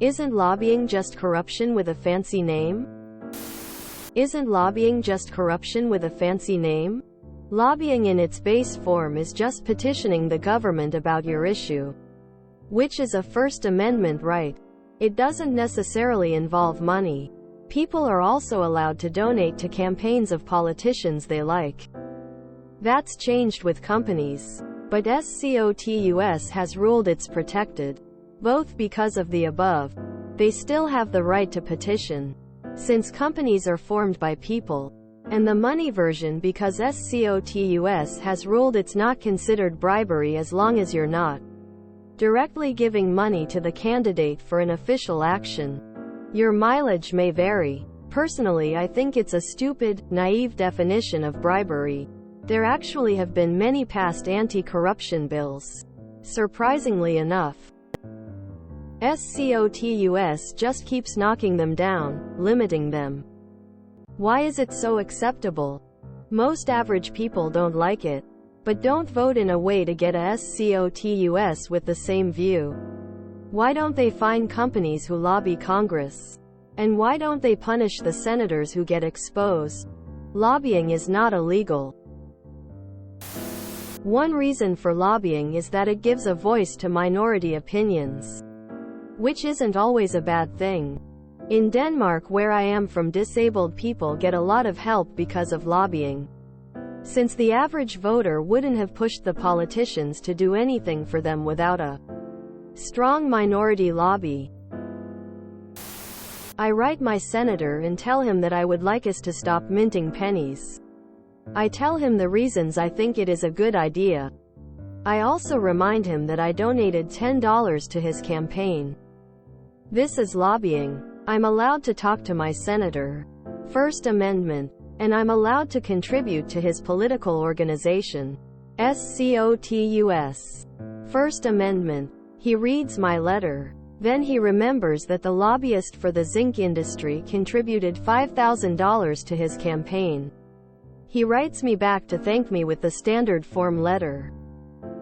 Isn't lobbying just corruption with a fancy name? Isn't lobbying just corruption with a fancy name? Lobbying in its base form is just petitioning the government about your issue, which is a First Amendment right. It doesn't necessarily involve money. People are also allowed to donate to campaigns of politicians they like. That's changed with companies, but SCOTUS has ruled it's protected. Both because of the above, they still have the right to petition, since companies are formed by people, and the money version because SCOTUS has ruled it's not considered bribery as long as you're not directly giving money to the candidate for an official action. Your mileage may vary. Personally, I think it's a stupid, naive definition of bribery. There actually have been many past anti-corruption bills. Surprisingly enough, SCOTUS just keeps knocking them down, limiting them. Why is it so acceptable? Most average people don't like it, but don't vote in a way to get a SCOTUS with the same view. Why don't they fine companies who lobby Congress? And why don't they punish the senators who get exposed? Lobbying is not illegal. One reason for lobbying is that it gives a voice to minority opinions, which isn't always a bad thing. In Denmark, where I am from, disabled people get a lot of help because of lobbying, since the average voter wouldn't have pushed the politicians to do anything for them without a strong minority lobby. I write my senator and tell him that I would like us to stop minting pennies. I tell him the reasons I think it is a good idea. I also remind him that I donated $10 to his campaign. This is lobbying. I'm allowed to talk to my senator. First Amendment. And I'm allowed to contribute to his political organization. SCOTUS. First Amendment. He reads my letter. Then he remembers that the lobbyist for the zinc industry contributed $5,000 to his campaign. He writes me back to thank me with the standard form letter.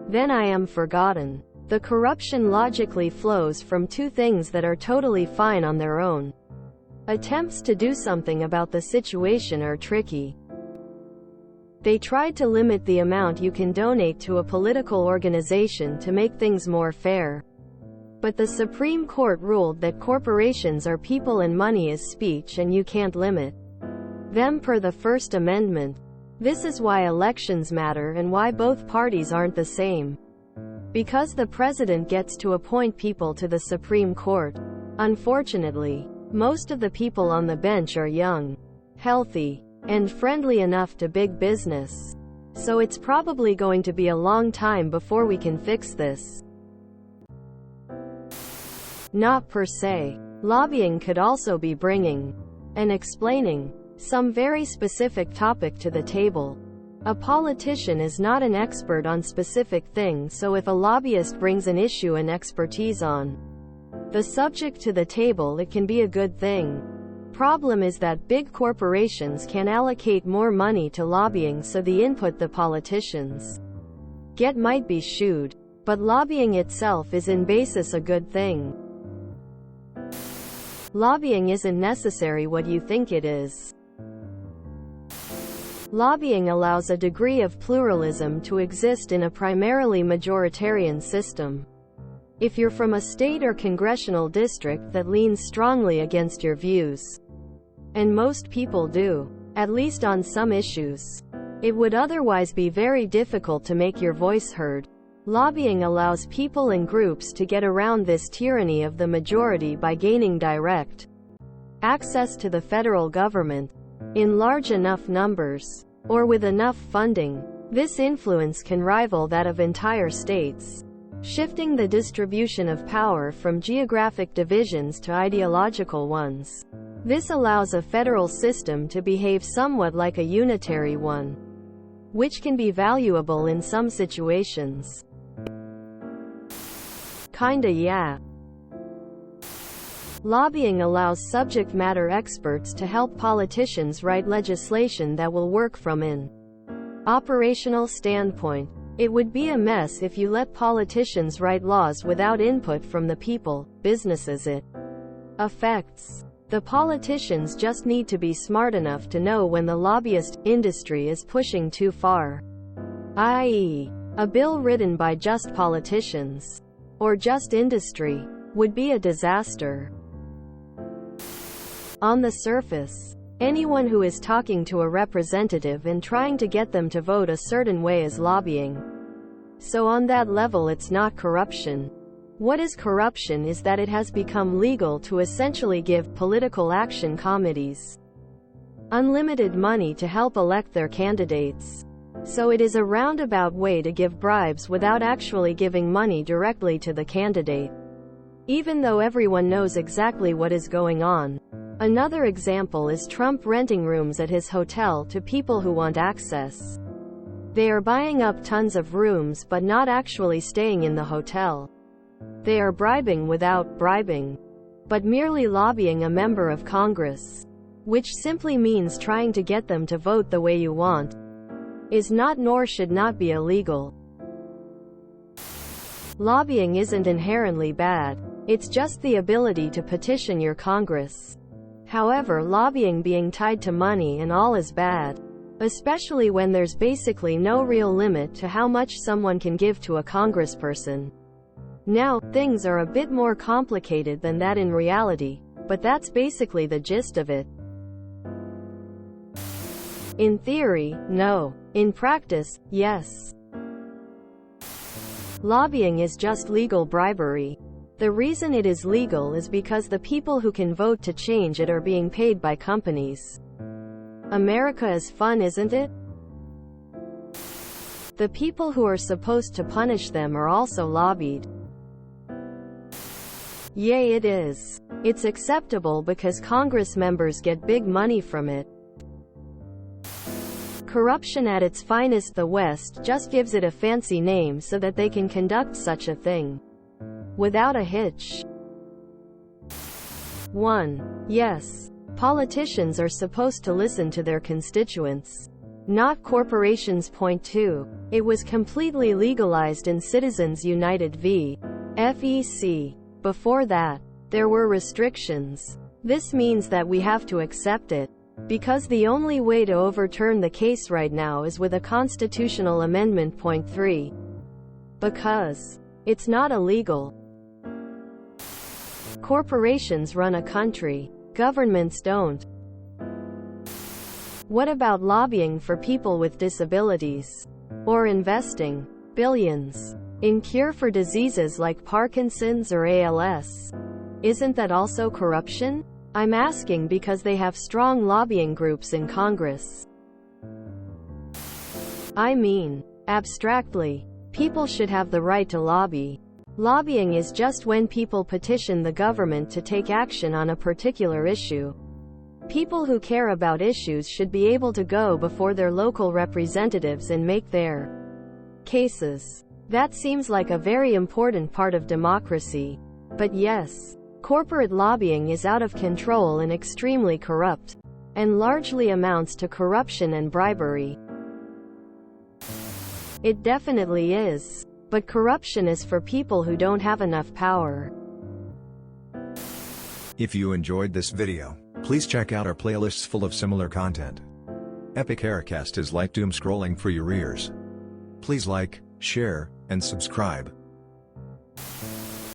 Then I am forgotten. The corruption logically flows from two things that are totally fine on their own. Attempts to do something about the situation are tricky. They tried to limit the amount you can donate to a political organization to make things more fair. But the Supreme Court ruled that corporations are people and money is speech and you can't limit them per the First Amendment. This is why elections matter and why both parties aren't the same. Because the president gets to appoint people to the Supreme Court. Unfortunately, most of the people on the bench are young, healthy, and friendly enough to big business. So it's probably going to be a long time before we can fix this. Not per se. Lobbying could also be bringing and explaining some very specific topic to the table. A politician is not an expert on specific things, so if a lobbyist brings an issue and expertise on the subject to the table, it can be a good thing. Problem is that big corporations can allocate more money to lobbying, so the input the politicians get might be skewed. But lobbying itself is in basis a good thing. Lobbying isn't necessarily what you think it is. Lobbying allows a degree of pluralism to exist in a primarily majoritarian system. If you're from a state or congressional district that leans strongly against your views, and most people do, at least on some issues, it would otherwise be very difficult to make your voice heard. Lobbying allows people and groups to get around this tyranny of the majority by gaining direct access to the federal government in large enough numbers, or with enough funding. This influence can rival that of entire states, shifting the distribution of power from geographic divisions to ideological ones. This allows a federal system to behave somewhat like a unitary one, which can be valuable in some situations. Kinda yeah. Lobbying allows subject matter experts to help politicians write legislation that will work from an operational standpoint. It would be a mess if you let politicians write laws without input from the people, businesses, effects. The politicians just need to be smart enough to know when the lobbyist industry is pushing too far. I.e., a bill written by just politicians or just industry would be a disaster. On the surface, anyone who is talking to a representative and trying to get them to vote a certain way is lobbying. So on that level it's not corruption. What is corruption is that it has become legal to essentially give political action committees unlimited money to help elect their candidates. So it is a roundabout way to give bribes without actually giving money directly to the candidate, even though everyone knows exactly what is going on. Another example is Trump renting rooms at his hotel to people who want access. They are buying up tons of rooms but not actually staying in the hotel. They are bribing without bribing, but merely lobbying a member of Congress, which simply means trying to get them to vote the way you want, is not nor should not be illegal. Lobbying isn't inherently bad. It's just the ability to petition your Congress. However, lobbying being tied to money and all is bad, especially when there's basically no real limit to how much someone can give to a congressperson. Now, things are a bit more complicated than that in reality, but that's basically the gist of it. In theory, no. In practice, yes. Lobbying is just legal bribery. The reason it is legal is because the people who can vote to change it are being paid by companies. America is fun, isn't it? The people who are supposed to punish them are also lobbied. Yay, it is. It's acceptable because Congress members get big money from it. Corruption at its finest. The West just gives it a fancy name so that they can conduct such a thing without a hitch. 1. Yes. Politicians are supposed to listen to their constituents, not corporations. Point 2. It was completely legalized in Citizens United v. FEC. Before that, there were restrictions. This means that we have to accept it, because the only way to overturn the case right now is with a constitutional amendment. Point 3. Because it's not illegal. Corporations run a country. Governments don't. What about lobbying for people with disabilities? Or investing billions in cure for diseases like Parkinson's or ALS? Isn't that also corruption? I'm asking because they have strong lobbying groups in Congress. I mean, abstractly, people should have the right to lobby. Lobbying is just when people petition the government to take action on a particular issue. People who care about issues should be able to go before their local representatives and make their cases. That seems like a very important part of democracy. But yes, corporate lobbying is out of control and extremely corrupt, and largely amounts to corruption and bribery. It definitely is. But corruption is for people who don't have enough power. If you enjoyed this video, please check out our playlists full of similar content. Epic Aircast is like doom scrolling for your ears. Please like, share, and subscribe.